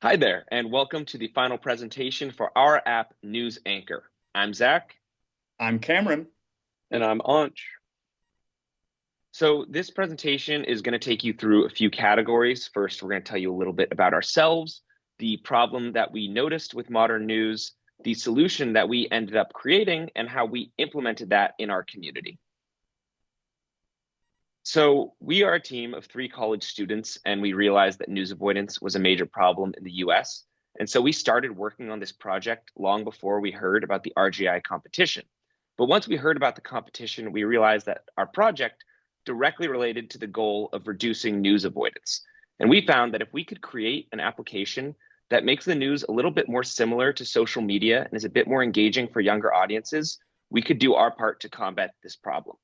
Hi there, and welcome to the final presentation for our app, AInchor. I'm Zach. I'm Cameron. And I'm Anch. So this presentation is going to take you through a few categories. First, we're going to tell you a little bit about ourselves, the problem that we noticed with modern news, the solution that we ended up creating, and how we implemented that in our community. So we are a team of 3 college students, and we realized that news avoidance was a major problem in the US. And so we started working on this project long before we heard about the RGI competition. But once we heard about the competition, we realized that our project directly related to the goal of reducing news avoidance. And we found that if we could create an application that makes the news a little bit more similar to social media and is a bit more engaging for younger audiences, we could do our part to combat this problem.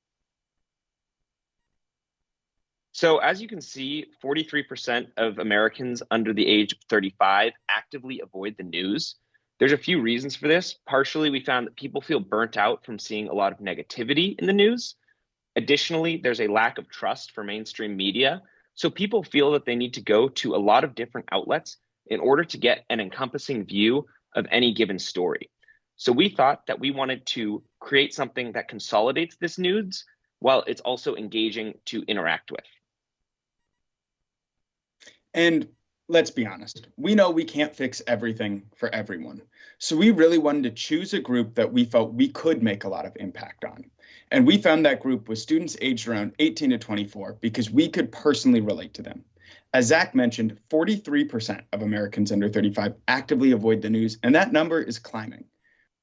So as you can see, 43% of Americans under the age of 35 actively avoid the news. There's a few reasons for this. Partially, we found that people feel burnt out from seeing a lot of negativity in the news. Additionally, there's a lack of trust for mainstream media. So people feel that they need to go to a lot of different outlets in order to get an encompassing view of any given story. So we thought that we wanted to create something that consolidates this news while it's also engaging to interact with. And let's be honest, we know we can't fix everything for everyone. So we really wanted to choose a group that we felt we could make a lot of impact on. And we found that group was students aged around 18 to 24 because we could personally relate to them. As Zach mentioned, 43% of Americans under 35 actively avoid the news, and that number is climbing.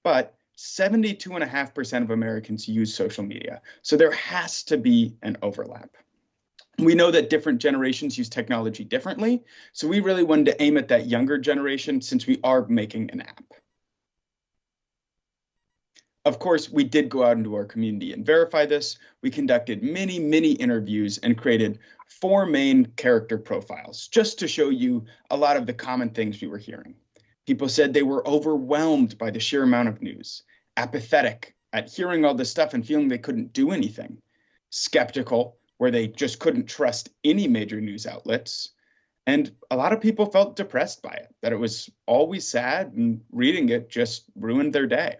But 72.5% of Americans use social media. So there has to be an overlap. We know that different generations use technology differently, so we really wanted to aim at that younger generation since we are making an app. Of course, we did go out into our community and verify this. We conducted many interviews and created 4 main character profiles just to show you a lot of the common things we were hearing. People said they were overwhelmed by the sheer amount of news, apathetic at hearing all this stuff and feeling they couldn't do anything, skeptical, where they just couldn't trust any major news outlets. And a lot of people felt depressed by it, that it was always sad and reading it just ruined their day.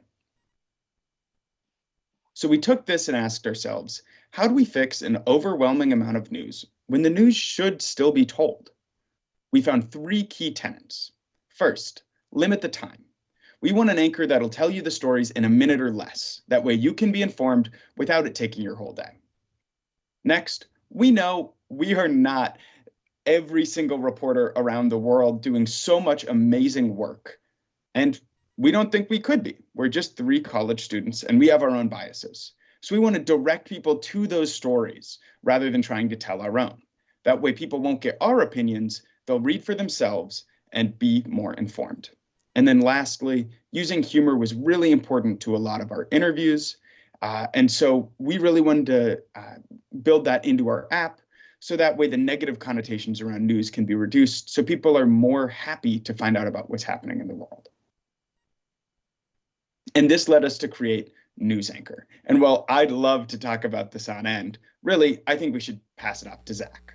So we took this and asked ourselves, how do we fix an overwhelming amount of news when the news should still be told? We found 3 key tenets. First, limit the time. We want an anchor that'll tell you the stories in a minute or less. That way you can be informed without it taking your whole day. Next, we know we are not every single reporter around the world doing so much amazing work. And we don't think we could be. We're just 3 college students and we have our own biases. So we want to direct people to those stories rather than trying to tell our own. That way people won't get our opinions, they'll read for themselves and be more informed. And then lastly, using humor was really important to a lot of our interviews. And so we really wanted to build that into our app so that way the negative connotations around news can be reduced so people are more happy to find out about what's happening in the world. And this led us to create AInchor. And while I'd love to talk about this on end, really, I think we should pass it off to Zach.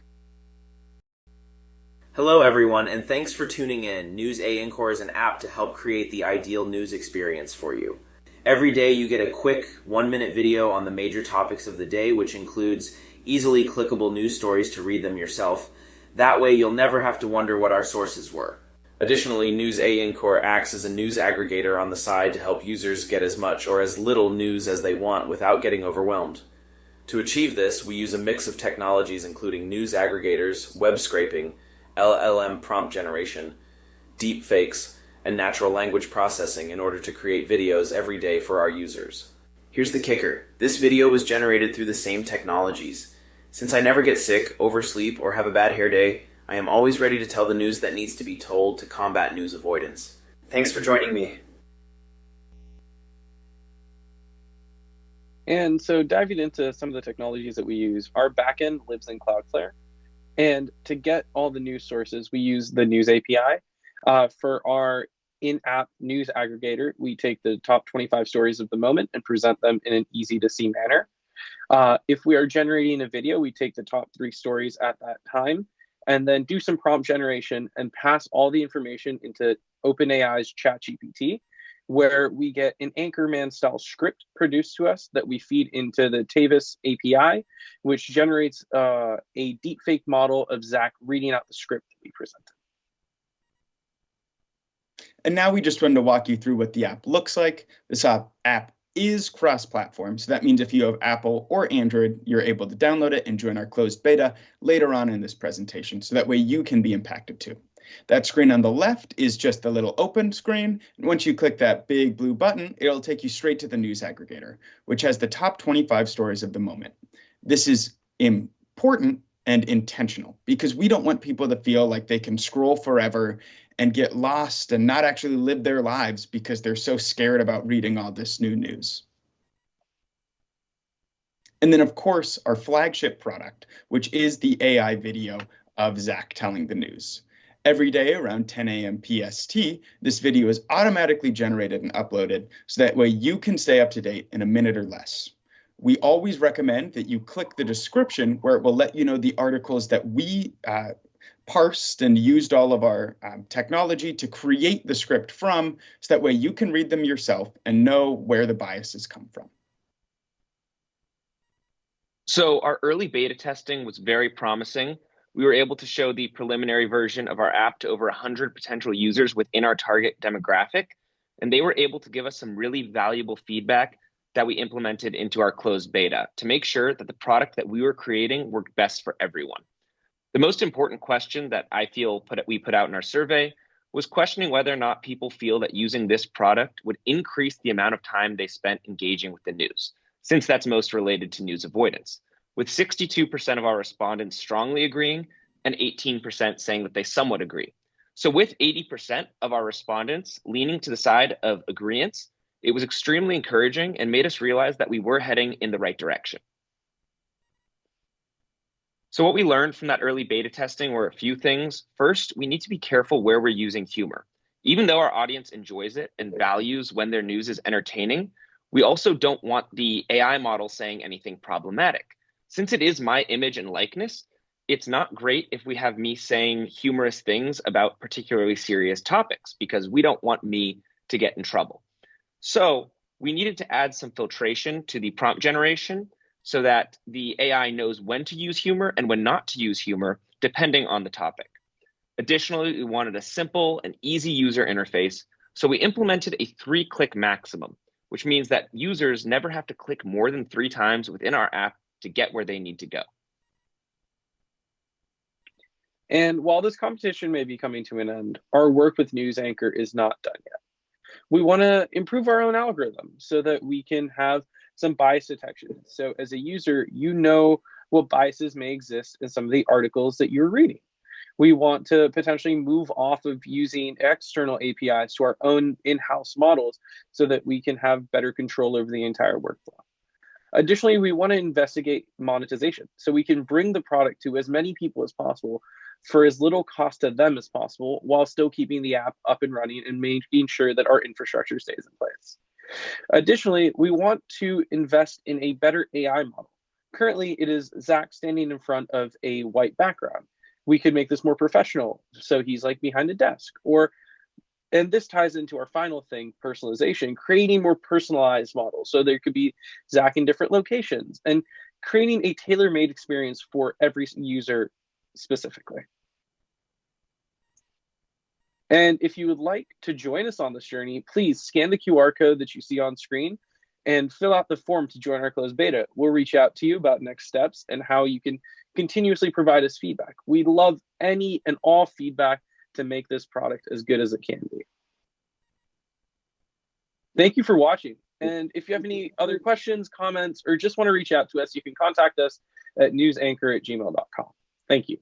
Hello everyone, and thanks for tuning in. AInchor is an app to help create the ideal news experience for you. Every day you get a quick 1-minute video on the major topics of the day, which includes easily clickable news stories to read them yourself. That way you'll never have to wonder what our sources were. Additionally, AInchor acts as a news aggregator on the side to help users get as much or as little news as they want without getting overwhelmed. To achieve this, we use a mix of technologies including news aggregators, web scraping, LLM prompt generation, deep fakes, and natural language processing in order to create videos every day for our users. Here's the kicker. This video was generated through the same technologies. Since I never get sick, oversleep, or have a bad hair day, I am always ready to tell the news that needs to be told to combat news avoidance. Thanks for joining me. And so diving into some of the technologies that we use, our backend lives in Cloudflare. And to get all the news sources, we use the News API. For our in-app news aggregator, we take the top 25 stories of the moment and present them in an easy-to-see manner. If we are generating a video, we take the top 3 stories at that time and then do some prompt generation and pass all the information into OpenAI's ChatGPT, where we get an Anchorman style script produced to us that we feed into the Tavis API, which generates a deepfake model of Zach reading out the script that we presented. And now we just wanted to walk you through what the app looks like. This app is cross-platform, so that means if you have Apple or Android, you're able to download it and join our closed beta later on in this presentation, so that way you can be impacted too. That screen on the left is just the little open screen. And once you click that big blue button, it'll take you straight to the news aggregator, which has the top 25 stories of the moment. This is important and intentional because we don't want people to feel like they can scroll forever and get lost and not actually live their lives because they're so scared about reading all this new news. And then, of course, our flagship product, which is the AI video of Zach telling the news. Every day around 10 a.m. PST, this video is automatically generated and uploaded so that way you can stay up to date in a minute or less. We always recommend that you click the description where it will let you know the articles that we parsed and used all of our technology to create the script from, so that way you can read them yourself and know where the biases come from. So our early beta testing was very promising. We were able to show the preliminary version of our app to over 100 potential users within our target demographic, and they were able to give us some really valuable feedback that we implemented into our closed beta to make sure that the product that we were creating worked best for everyone. The most important question that I feel we put out in our survey was questioning whether or not people feel that using this product would increase the amount of time they spent engaging with the news, since that's most related to news avoidance, with 62% of our respondents strongly agreeing and 18% saying that they somewhat agree. So with 80% of our respondents leaning to the side of agreeance, it was extremely encouraging and made us realize that we were heading in the right direction. So what we learned from that early beta testing were a few things. First, we need to be careful where we're using humor. Even though our audience enjoys it and values when their news is entertaining, we also don't want the AI model saying anything problematic. Since it is my image and likeness, it's not great if we have me saying humorous things about particularly serious topics because we don't want me to get in trouble. So we needed to add some filtration to the prompt generation so that the AI knows when to use humor and when not to use humor, depending on the topic. Additionally, we wanted a simple and easy user interface, so we implemented a 3-click maximum, which means that users never have to click more than 3 times within our app to get where they need to go. And while this competition may be coming to an end, our work with NewsAnchor is not done yet. We want to improve our own algorithm so that we can have some bias detection. So as a user, you know what biases may exist in some of the articles that you're reading. We want to potentially move off of using external APIs to our own in-house models so that we can have better control over the entire workflow. Additionally, we want to investigate monetization so we can bring the product to as many people as possible for as little cost to them as possible while still keeping the app up and running and making sure that our infrastructure stays in place. Additionally, we want to invest in a better AI model. Currently, it is Zach standing in front of a white background. We could make this more professional, so he's like behind a desk. And this ties into our final thing, personalization, creating more personalized models. So there could be Zach in different locations and creating a tailor-made experience for every user specifically. And if you would like to join us on this journey, please scan the QR code that you see on screen and fill out the form to join our closed beta. We'll reach out to you about next steps and how you can continuously provide us feedback. We love any and all feedback to make this product as good as it can be. Thank you for watching. And if you have any other questions, comments, or just want to reach out to us, you can contact us at newsanchor@gmail.com. Thank you.